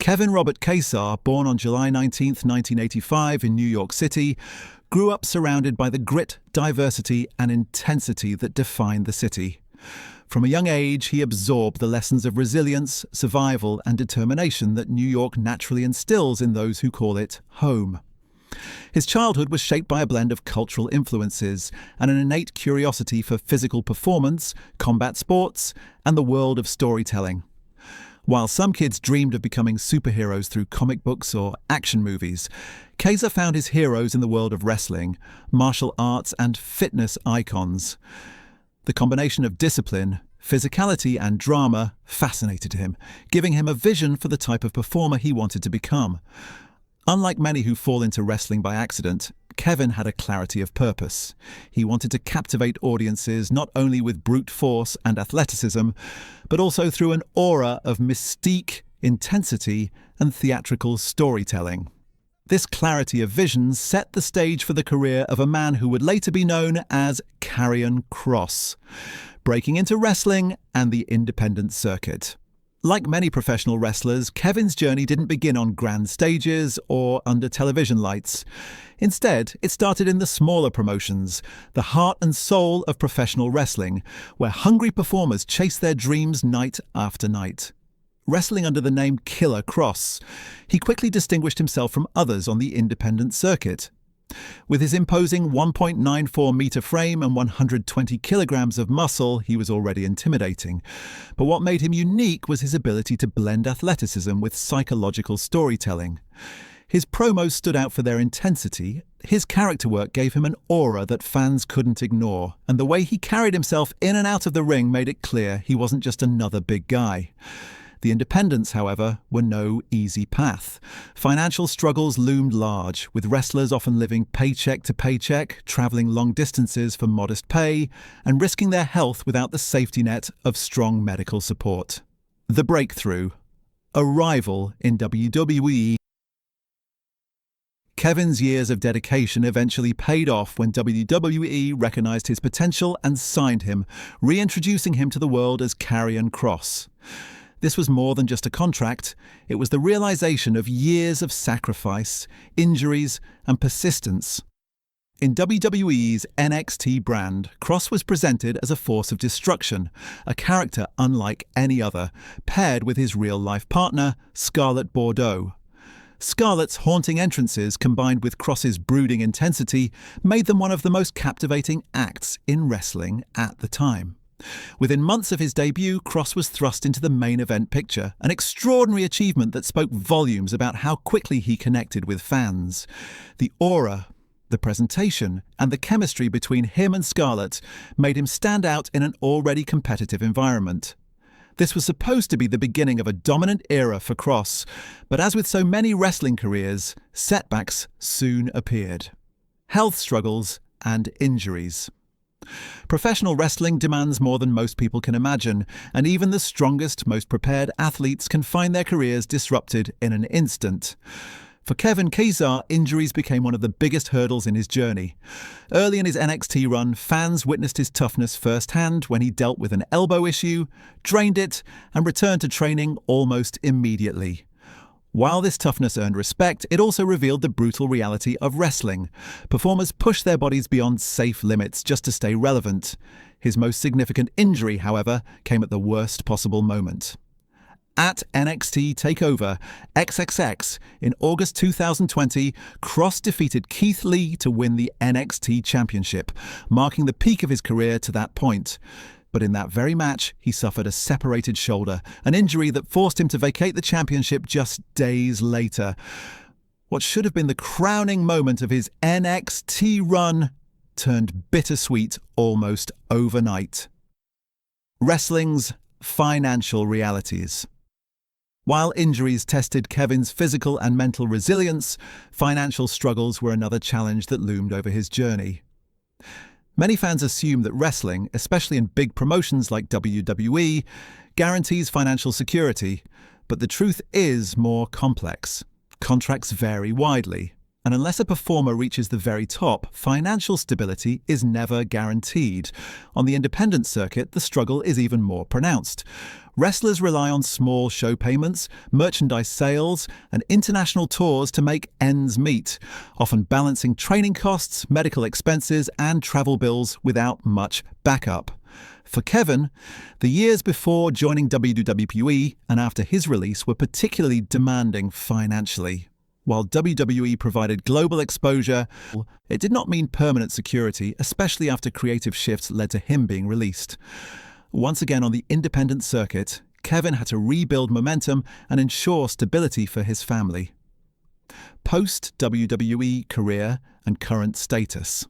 Kevin Robert Kasar, born on July 19, 1985 in New York City, grew up surrounded by the grit, diversity and intensity that defined the city. From a young age, he absorbed the lessons of resilience, survival and determination that New York naturally instills in those who call it home. His childhood was shaped by a blend of cultural influences and an innate curiosity for physical performance, combat sports, and the world of storytelling. While some kids dreamed of becoming superheroes through comic books or action movies, Kasar found his heroes in the world of wrestling, martial arts, and fitness icons. The combination of discipline, physicality, and drama fascinated him, giving him a vision for the type of performer he wanted to become. Unlike many who fall into wrestling by accident, Kevin had a clarity of purpose. He wanted to captivate audiences not only with brute force and athleticism, but also through an aura of mystique, intensity, and theatrical storytelling. This clarity of vision set the stage for the career of a man who would later be known as Karrion Kross, breaking into wrestling and the independent circuit. Like many professional wrestlers, Kevin's journey didn't begin on grand stages or under television lights. Instead, it started in the smaller promotions, the heart and soul of professional wrestling, where hungry performers chase their dreams night after night. Wrestling under the name Killer Kross, he quickly distinguished himself from others on the independent circuit. With his imposing 1.94-meter frame and 120 kilograms of muscle, he was already intimidating. But what made him unique was his ability to blend athleticism with psychological storytelling. His promos stood out for their intensity, his character work gave him an aura that fans couldn't ignore, and the way he carried himself in and out of the ring made it clear he wasn't just another big guy. The independents, however, were no easy path. Financial struggles loomed large, with wrestlers often living paycheck to paycheck, traveling long distances for modest pay, and risking their health without the safety net of strong medical support. The breakthrough. A rival in WWE. Kevin's years of dedication eventually paid off when WWE recognized his potential and signed him, reintroducing him to the world as Karrion Kross. This was more than just a contract, it was the realization of years of sacrifice, injuries, and persistence. In WWE's NXT brand, Kross was presented as a force of destruction, a character unlike any other, paired with his real-life partner, Scarlett. Scarlett's haunting entrances, combined with Kross's brooding intensity, made them one of the most captivating acts in wrestling at the time. Within months of his debut, Kross was thrust into the main event picture, an extraordinary achievement that spoke volumes about how quickly he connected with fans. The aura, the presentation, and the chemistry between him and Scarlett made him stand out in an already competitive environment. This was supposed to be the beginning of a dominant era for Kross, but as with so many wrestling careers, setbacks soon appeared. Health struggles and injuries. Professional wrestling demands more than most people can imagine, and even the strongest, most prepared athletes can find their careers disrupted in an instant. For Kevin Kasar, injuries became one of the biggest hurdles in his journey. Early in his NXT run, fans witnessed his toughness firsthand when he dealt with an elbow issue, drained it, and returned to training almost immediately. While this toughness earned respect, it also revealed the brutal reality of wrestling. Performers push their bodies beyond safe limits just to stay relevant. His most significant injury, however, came at the worst possible moment. At NXT TakeOver XXX in August 2020, Kross defeated Keith Lee to win the NXT Championship, marking the peak of his career to that point. But in that very match, he suffered a separated shoulder, an injury that forced him to vacate the championship just days later. What should have been the crowning moment of his NXT run turned bittersweet almost overnight. Wrestling's financial realities. While injuries tested Kevin's physical and mental resilience, financial struggles were another challenge that loomed over his journey. Many fans assume that wrestling, especially in big promotions like WWE, guarantees financial security, but the truth is more complex. Contracts vary widely. And unless a performer reaches the very top, financial stability is never guaranteed. On the independent circuit, the struggle is even more pronounced. Wrestlers rely on small show payments, merchandise sales, and international tours to make ends meet, often balancing training costs, medical expenses, and travel bills without much backup. For Kevin, the years before joining WWE and after his release were particularly demanding financially. While WWE provided global exposure, it did not mean permanent security, especially after creative shifts led to him being released. Once again on the independent circuit, Kevin had to rebuild momentum and ensure stability for his family. Post-WWE career and current status.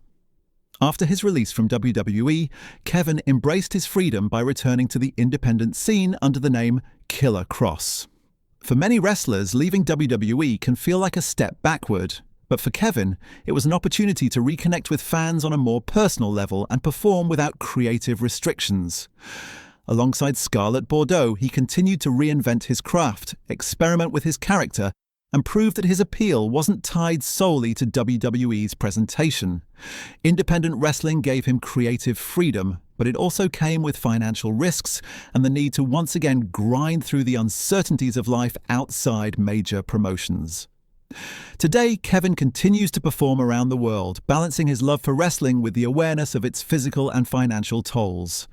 After his release from WWE, Kevin embraced his freedom by returning to the independent scene under the name Killer Kross. For many wrestlers, leaving WWE can feel like a step backward, but for Kevin, it was an opportunity to reconnect with fans on a more personal level and perform without creative restrictions. Alongside Scarlett, he continued to reinvent his craft, experiment with his character, and prove that his appeal wasn't tied solely to WWE's presentation. Independent wrestling gave him creative freedom, but it also came with financial risks and the need to once again grind through the uncertainties of life outside major promotions. Today, Kevin continues to perform around the world, balancing his love for wrestling with the awareness of its physical and financial tolls.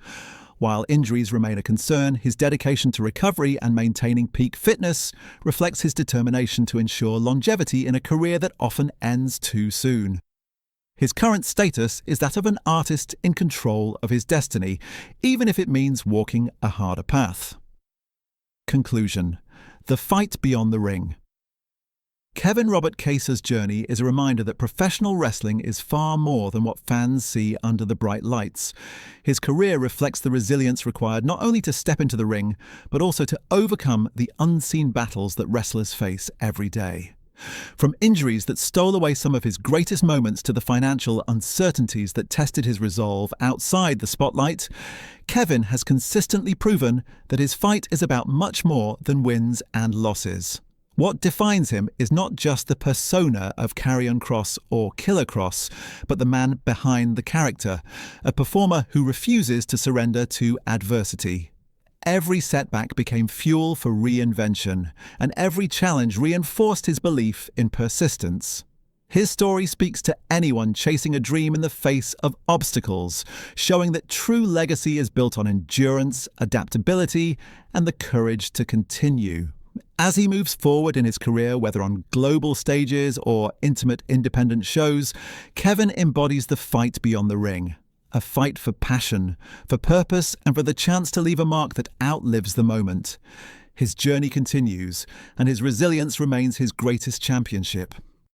While injuries remain a concern, his dedication to recovery and maintaining peak fitness reflects his determination to ensure longevity in a career that often ends too soon. His current status is that of an artist in control of his destiny, even if it means walking a harder path. Conclusion: the fight beyond the ring. Kevin Robert Case's journey is a reminder that professional wrestling is far more than what fans see under the bright lights. His career reflects the resilience required not only to step into the ring, but also to overcome the unseen battles that wrestlers face every day. From injuries that stole away some of his greatest moments to the financial uncertainties that tested his resolve outside the spotlight, Kevin has consistently proven that his fight is about much more than wins and losses. What defines him is not just the persona of Karrion Kross or Killer Kross, but the man behind the character, a performer who refuses to surrender to adversity. Every setback became fuel for reinvention, and every challenge reinforced his belief in persistence. His story speaks to anyone chasing a dream in the face of obstacles, showing that true legacy is built on endurance, adaptability, and the courage to continue. As he moves forward in his career, whether on global stages or intimate independent shows, Kevin embodies the fight beyond the ring. A fight for passion, for purpose, and for the chance to leave a mark that outlives the moment. His journey continues, and his resilience remains his greatest championship.